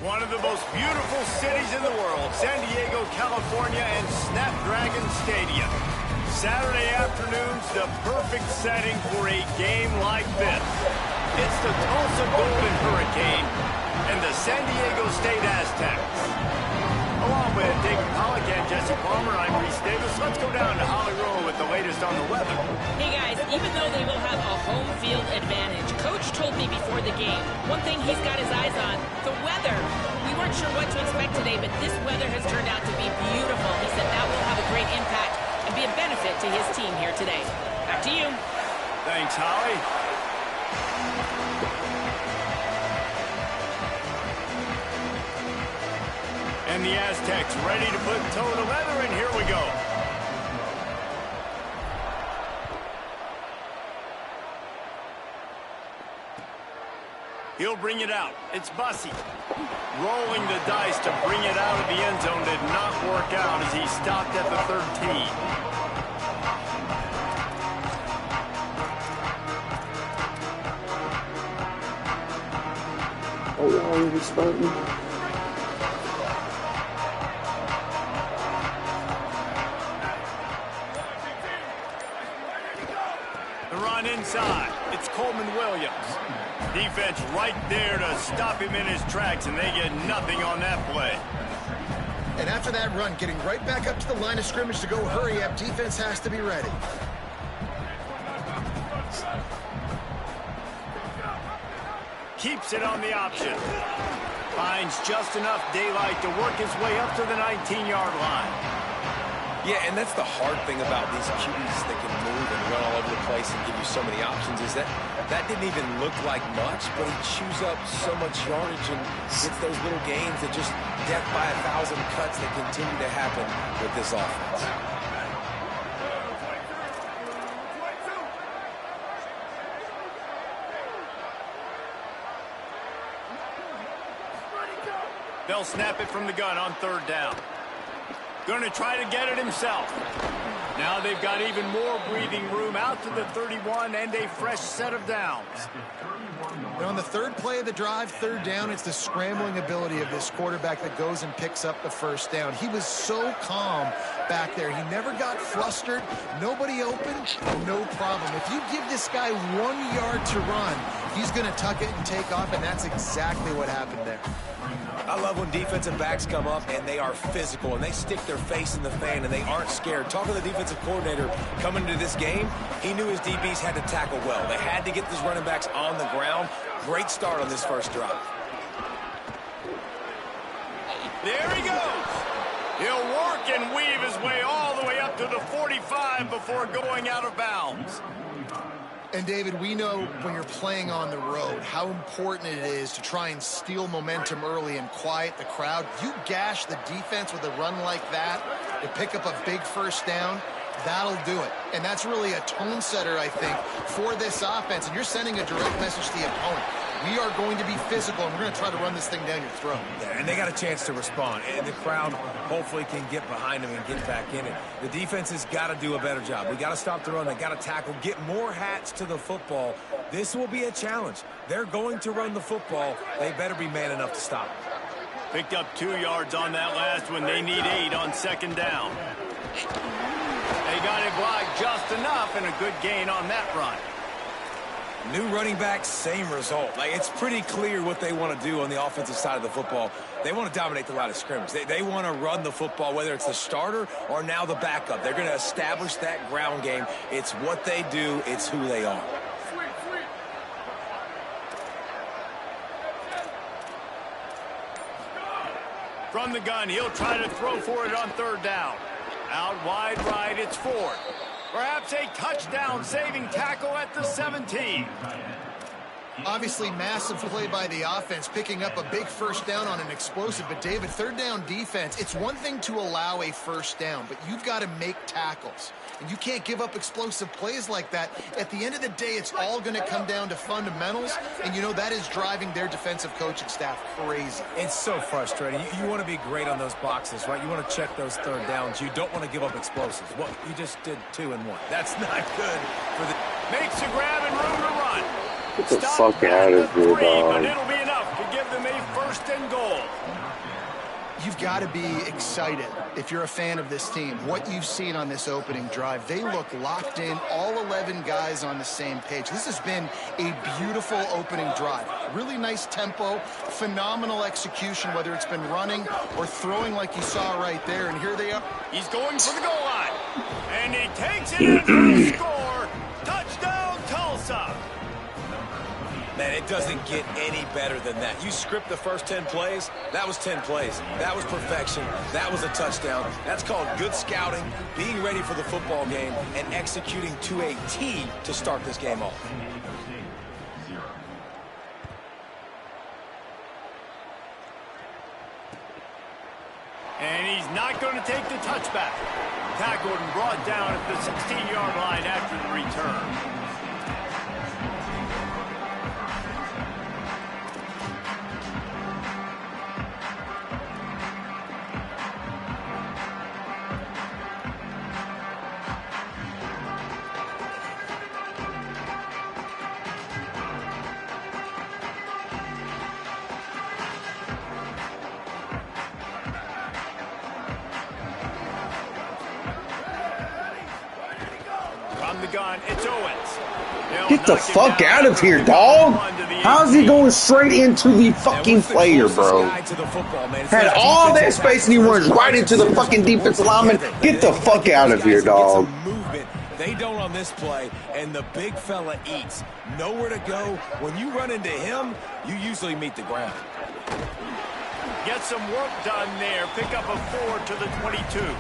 One of the most beautiful cities in the world, San Diego, California, and Snapdragon Stadium. Saturday afternoons, the perfect setting for a game like this. It's the Tulsa Golden Hurricane and the San Diego State Aztecs. Along with David Pollack and Jesse Palmer, I'm Reese Davis. Let's go down to Hollywood with the latest on the weather. Hey guys, even though they will have a home field advantage, Coach told me before the game, one thing he's got his eyes on, the weather. We weren't sure what to expect today, but this weather has turned out to be beautiful. He said that will have a great impact and be a benefit to his team here today. Back to you. Thanks, Holly. And the Aztecs ready to put toe to leather, and here we go. He'll bring it out. It's Bussy. Rolling the dice to bring it out of the end zone did not work out as he stopped at the 13. Oh, yeah, he's starting. The run inside. It's Coleman Williams. Defense right there to stop him in his tracks, and they get nothing on that play. And after that run, getting right back up to the line of scrimmage to go hurry up, defense has to be ready. Keeps it on the option. Finds just enough daylight to work his way up to the 19-yard line. Yeah, and that's the hard thing about these QBs that can move and run all over the place and give you so many options is that didn't even look like much, but he chews up so much yardage and gets those little gains that just death by 1,000 cuts that continue to happen with this offense. They'll snap it from the gun on third down. Going to try to get it himself. Now they've got even more breathing room out to the 31 and a fresh set of downs. And on the third play of the drive, third down, it's the scrambling ability of this quarterback that goes and picks up the first down. He was so calm back there. He never got flustered. Nobody open, no problem. If you give this guy 1 yard to run, he's going to tuck it and take off, and that's exactly what happened there. I love when defensive backs come up and they are physical and they stick their face in the fan and they aren't scared. Talking to the defensive coordinator coming into this game, he knew his DBs had to tackle well. They had to get these running backs on the ground. Great start on this first drive. There he goes. He'll work and weave his way all the way up to the 45 before going out of bounds. And, David, we know when you're playing on the road how important it is to try and steal momentum early and quiet the crowd. You gash the defense with a run like that to pick up a big first down, that'll do it. And that's really a tone setter, I think, for this offense. And you're sending a direct message to the opponent. We are going to be physical, and we're going to try to run this thing down your throat. Yeah, and they got a chance to respond. And the crowd hopefully can get behind them and get back in it. The defense has got to do a better job. We got to stop the run. They got to tackle, get more hats to the football. This will be a challenge. They're going to run the football. They better be man enough to stop it. Picked up 2 yards on that last one. They need 8 on second down. They got it blocked just enough, and a good gain on that run. New running back, same result. Like, it's pretty clear what they want to do on the offensive side of the football. They want to dominate the line of scrimmage. They want to run the football, whether it's the starter or now the backup. They're going to establish that ground game. It's what they do. It's who they are. From the gun, he'll try to throw for it on third down. Out wide right, it's Ford. Perhaps a touchdown-saving tackle at the 17. Obviously, massive play by the offense, picking up a big first down on an explosive. But, David, third down defense, it's one thing to allow a first down, but you've got to make tackles. And you can't give up explosive plays like that. At the end of the day, it's all going to come down to fundamentals. And, you know, that is driving their defensive coaching staff crazy. It's so frustrating. You want to be great on those boxes, right? You want to check those third downs. You don't want to give up explosives. Well, you just did 2 and 1. That's not good for the... Makes a grab and room to run. Get the fuck out of here, but dog. it'll be enough to give them a first first and goal. You've got to be excited if you're a fan of this team. What you've seen on this opening drive, they look locked in, all 11 guys on the same page. This has been a beautiful opening drive. Really nice tempo, phenomenal execution, whether it's been running or throwing like you saw right there. And here they are. He's going for the goal line. And he takes it in for the score. Touchdown, Tulsa. Man, it doesn't get any better than that. You script the first 10 plays, that was 10 plays. That was perfection. That was a touchdown. That's called good scouting, being ready for the football game, and executing to a T to start this game off. And he's not going to take the touchback. Tackled and brought down at the 16-yard line after the return. From the gun, it's Owens. Get the fuck out of here, dog. How's he going straight into the fucking player, bro? Had all that space and he runs right into the fucking defensive lineman. Get the fuck out of here, dog. They don't on this play, and the big fella eats. Nowhere to go. When you run into him, you usually meet the ground. Get some work done there. Pick up a 4 to the 22.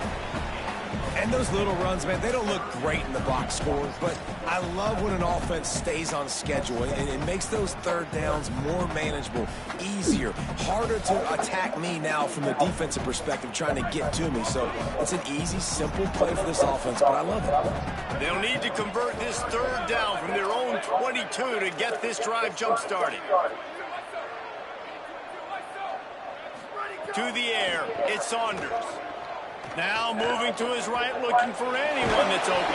And those little runs, man, they don't look great in the box score, but I love when an offense stays on schedule, and it makes those third downs more manageable, easier, harder to attack me now from the defensive perspective trying to get to me. So it's an easy, simple play for this offense, but I love it. They'll need to convert this third down from their own 22 to get this drive jump-started. To the air, it's Saunders. Now moving to his right, looking for anyone that's open.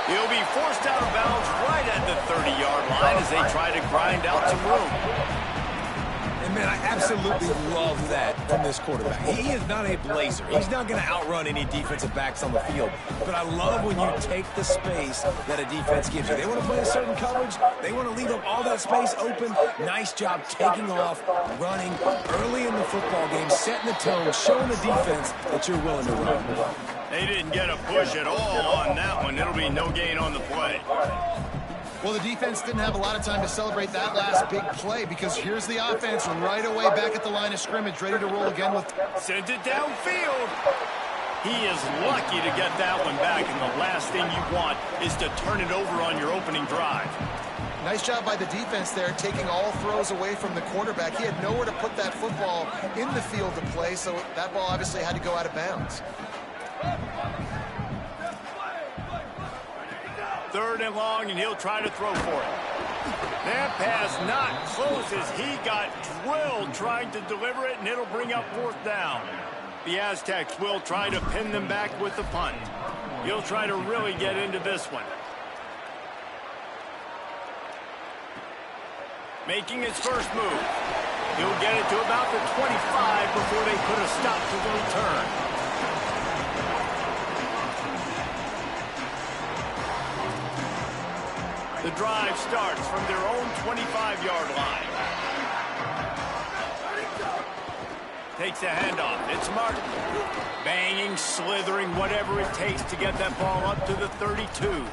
He'll be forced out of bounds right at the 30-yard line as they try to grind out some room. And, man, I absolutely love that from this quarterback. He is not a blazer. He's not going to outrun any defensive backs on the field. But I love when you take the space that a defense gives you. They want to play a certain coverage. They want to leave up all that space open. Nice job taking off, running early in the football game, setting the tone, showing the defense that you're willing to run. They didn't get a push at all on that one. It'll be no gain on the play. Well, the defense didn't have a lot of time to celebrate that last big play because here's the offense right away back at the line of scrimmage, ready to roll again with... Sends it downfield. He is lucky to get that one back, and the last thing you want is to turn it over on your opening drive. Nice job by the defense there, taking all throws away from the quarterback. He had nowhere to put that football in the field to play, so that ball obviously had to go out of bounds. Third and long, and he'll try to throw for it. That pass not close as he got drilled trying to deliver it, and it'll bring up fourth down. The Aztecs will try to pin them back with the punt. He'll try to really get into this one. Making his first move. He'll get it to about the 25 before they put a stop to the return. The drive starts from their own 25-yard line. Takes a handoff. It's Martin. Banging, slithering, whatever it takes to get that ball up to the 32.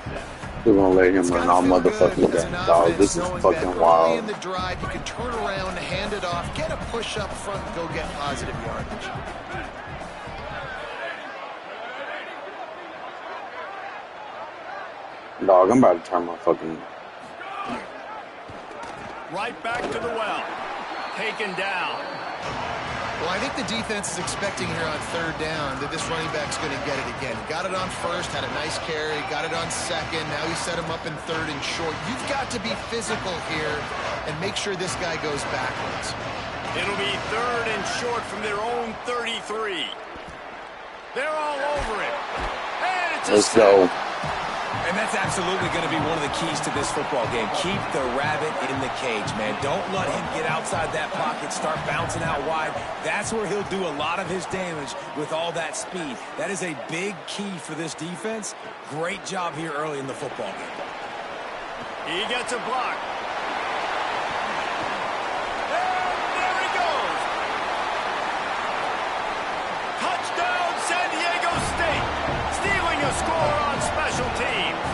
We're gonna let him run all motherfucking game, dog. This is fucking wild. In the drive, you can turn around, hand it off, get a push up front, and go get positive yardage. Dog, I'm about to turn my fucking... Right back to the well. Taken down. Well, I think the defense is expecting here on third down that this running back's going to get it again. He got it on first, had a nice carry, got it on second. Now he set him up in third and short. You've got to be physical here and make sure this guy goes backwards. It'll be third and short from their own 33. They're all over it. And it's Let's go. And that's absolutely going to be one of the keys to this football game. Keep the rabbit in the cage, man. Don't let him get outside that pocket, start bouncing out wide. That's where he'll do a lot of his damage with all that speed. That is a big key for this defense. Great job here early in the football game. He gets a block. And there he goes. Touchdown, San Diego State. Stealing a score on special teams.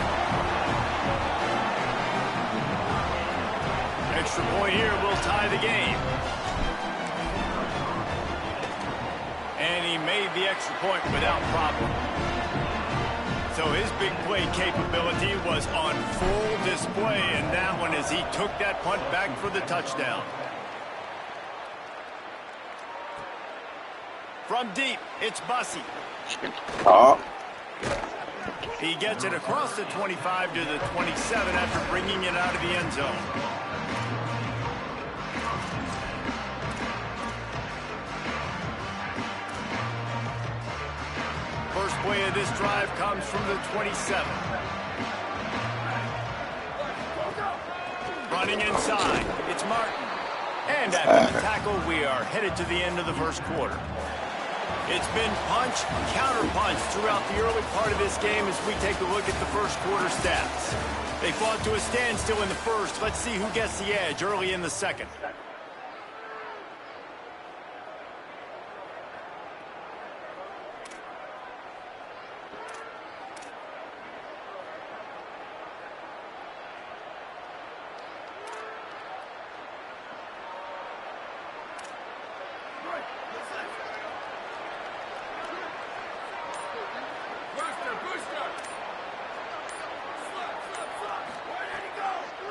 Extra point here will tie the game. And he made the extra point without problem. So his big play capability was on full display in that one as he took that punt back for the touchdown. From deep, it's Bussey. He gets it across the 25 to the 27 after bringing it out of the end zone. First play of this drive comes from the 27. Running inside, it's Martin. And after the tackle, we are headed to the end of the first quarter. It's been punch, counter-punch throughout the early part of this game as we take a look at the first quarter stats. They fought to a standstill in the first. Let's see who gets the edge early in the second.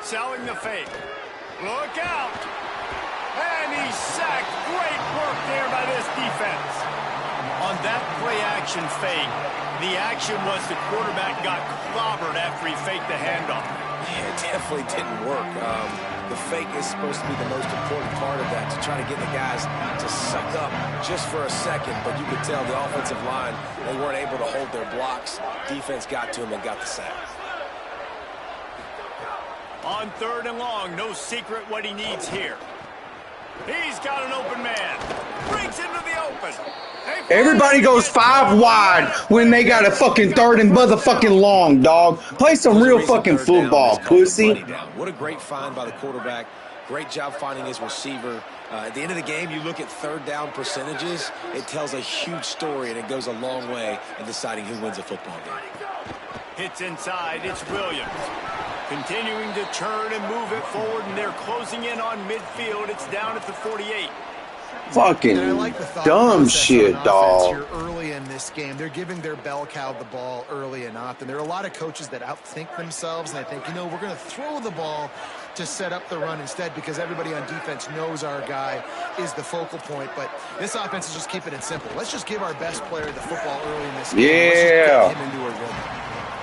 Selling the fake. Look out. And he's sacked. Great work there by this defense. On that play action fake, the action was the quarterback got clobbered after he faked the handoff. Yeah, it definitely didn't work. The fake is supposed to be the most important part of that, to try to get the guys to suck up just for a second. But you could tell the offensive line, they weren't able to hold their blocks. Defense got to him and got the sack. On third and long, no secret what he needs here. He's got an open man. Brings into the open. Everybody goes 5 wide when they got a fucking third and motherfucking long, dog. Play some real fucking football, pussy. What a great find by the quarterback. Great job finding his receiver. At the end of the game, you look at third down percentages. It tells a huge story, and it goes a long way in deciding who wins a football game. Hits inside. It's Williams. Continuing to churn and move it forward, and they're closing in on midfield. It's down at the 48. Fucking like dumb shit, dog. Here early in this game, they're giving their bell cow the ball early and often. There are a lot of coaches that outthink themselves, and they think, you know, we're going to throw the ball to set up the run instead because everybody on defense knows our guy is the focal point. But this offense is just keeping it simple. Let's just give our best player the football early in this game. Yeah. Let's just get him into a rhythm.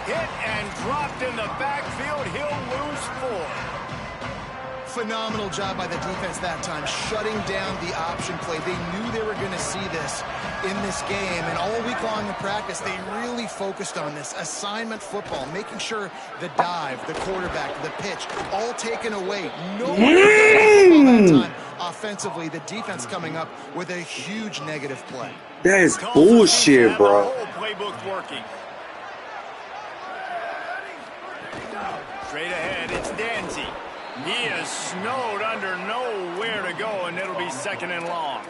Hit and dropped in the backfield. He'll lose 4. Phenomenal job by the defense that time, shutting down the option play. They knew they were going to see this in this game, and all week long in practice, they really focused on this assignment football, making sure the dive, the quarterback, the pitch, all taken away. No that time offensively. The defense coming up with a huge negative play. That is bullshit, bro. The whole playbook working. Straight ahead, it's Danzy. He is snowed under, nowhere to go, and it'll be second and long.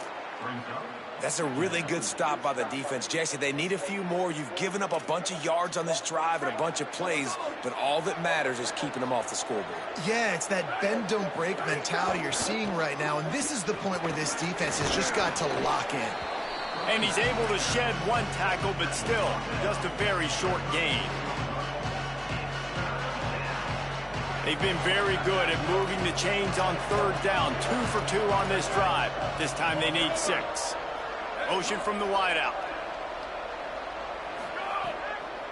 That's a really good stop by the defense. Jesse, they need a few more. You've given up a bunch of yards on this drive and a bunch of plays, but all that matters is keeping them off the scoreboard. Yeah, it's that bend, don't break mentality you're seeing right now, and this is the point where this defense has just got to lock in. And he's able to shed one tackle, but still, just a very short gain. They've been very good at moving the chains on third down. 2 for 2 on this drive. This time they need 6. Motion from the wideout.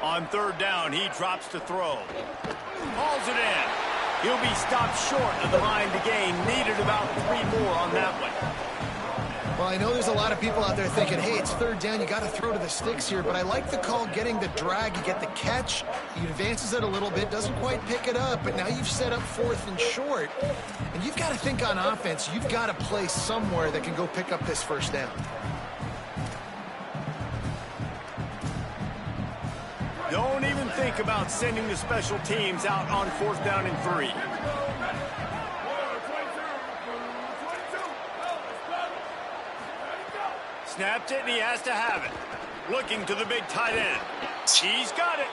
On third down, he drops to throw. Hauls it in. He'll be stopped short of the line to gain. Needed about 3 more on that one. Well, I know there's a lot of people out there thinking, hey, it's third down, you got to throw to the sticks here, but I like the call getting the drag. You get the catch, he advances it a little bit, doesn't quite pick it up, but now you've set up 4th and short, and you've got to think on offense, you've got to play somewhere that can go pick up this first down. Don't even think about sending the special teams out on 4th down and 3. Snapped it, and he has to have it. Looking to the big tight end. He's got it.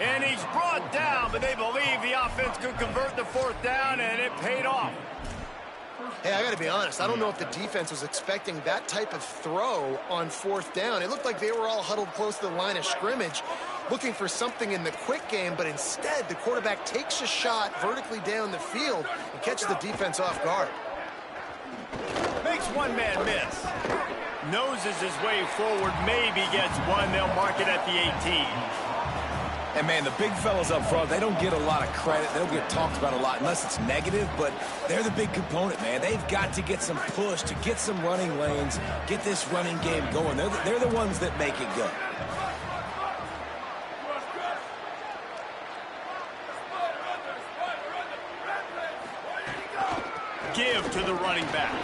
And he's brought down, but they believe the offense could convert the 4th down, and it paid off. Hey, I got to be honest. I don't know if the defense was expecting that type of throw on 4th down. It looked like they were all huddled close to the line of scrimmage, looking for something in the quick game, but instead the quarterback takes a shot vertically down the field and catches the defense off guard. Makes one man miss. Noses his way forward, maybe gets one. They'll mark it at the 18. And, man, the big fellas up front, they don't get a lot of credit. They don't get talked about a lot unless it's negative, but they're the big component, man. They've got to get some push, to get some running lanes, get this running game going. They're the ones that make it go. Give to the running back.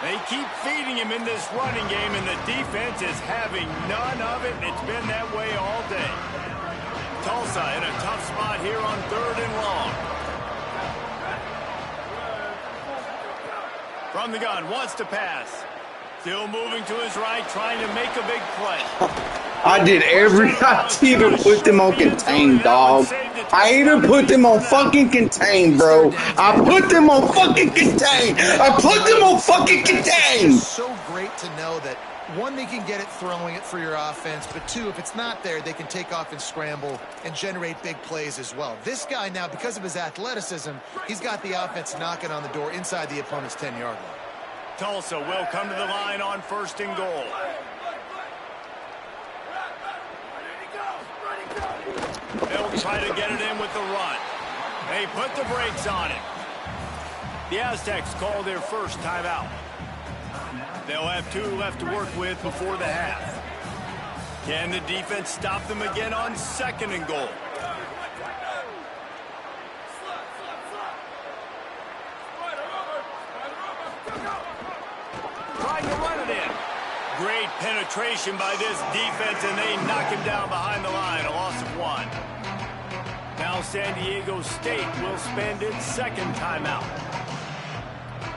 They keep feeding him in this running game, and the defense is having none of it, and it's been that way all day. Tulsa in a tough spot here on 3rd and long. From the gun, wants to pass. Still moving to his right, trying to make a big play. I did I even put them on contain, dog. I even put them on fucking contain, bro. I put them on fucking contain. I put them on fucking contain. It's so great to know that, one, they can get it throwing it for your offense, but two, if it's not there, they can take off and scramble and generate big plays as well. This guy now, because of his athleticism, he's got the offense knocking on the door inside the opponent's 10-yard line. Tulsa will come to the line on 1st and goal. They'll try to get it in with the run. They put the brakes on it. The Aztecs call their first timeout. They'll have 2 left to work with before the half. Can the defense stop them again on 2nd and goal? Trying to run it in. Great penetration by this defense, and they knock him down behind the line, a loss of 1. Now San Diego State will spend its 2nd timeout.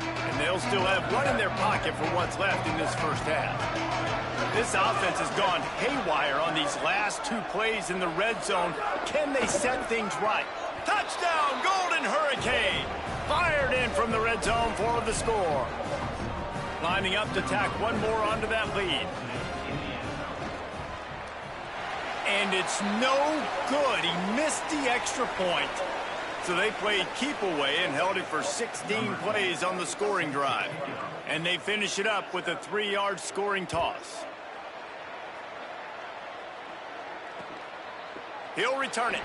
And they'll still have 1 in their pocket for what's left in this first half. This offense has gone haywire on these last 2 plays in the red zone. Can they set things right? Touchdown, Golden Hurricane! Fired in from the red zone for the score. Lining up to tack 1 more onto that lead. And it's no good. He missed the extra point. So they played keep away and held it for 16 plays on the scoring drive. And they finish it up with a 3-yard scoring toss. He'll return it.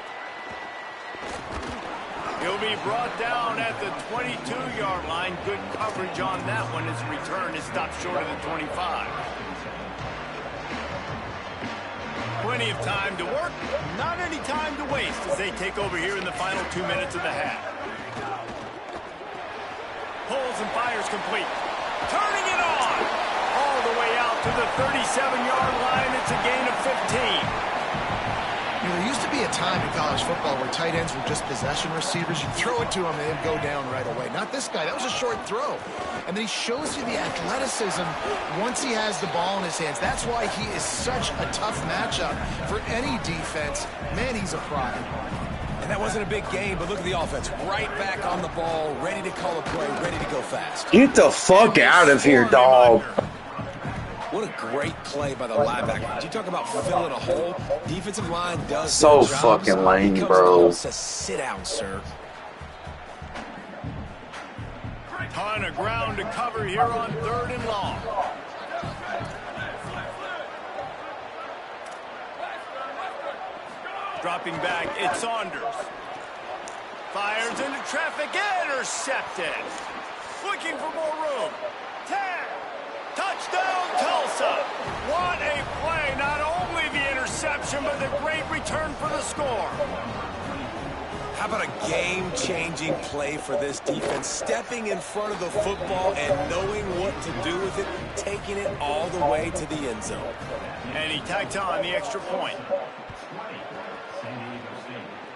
He'll be brought down at the 22-yard line. Good coverage on that one. His return is stopped short of the 25. Plenty of time to work, not any time to waste as they take over here in the final 2 minutes of the half. Pulls and fires complete. Turning it on! All the way out to the 37-yard line. It's a gain of 15. You know, there used to be a time in college football where tight ends were just possession receivers. You throw it to him and they'd go down right away. Not this guy. That was a short throw. And then he shows you the athleticism once he has the ball in his hands. That's why he is such a tough matchup for any defense. Man, he's a pride. And that wasn't a big game, but look at the offense. Right back on the ball, ready to call a play, ready to go fast. Get the fuck out of here, dog. What a great play by the linebacker. You talk about filling a hole. Defensive line does so fucking lame, bro. Sit down, sir. Ton of ground to cover here on 3rd and long. Dropping back, it's Saunders. Fires into traffic, intercepted. Looking for more room. 10, Touchdown, Tulsa. What a play. Not only the interception, but the great return for the score. How about a game-changing play for this defense? Stepping in front of the football and knowing what to do with it, taking it all the way to the end zone. And he tacked on the extra point.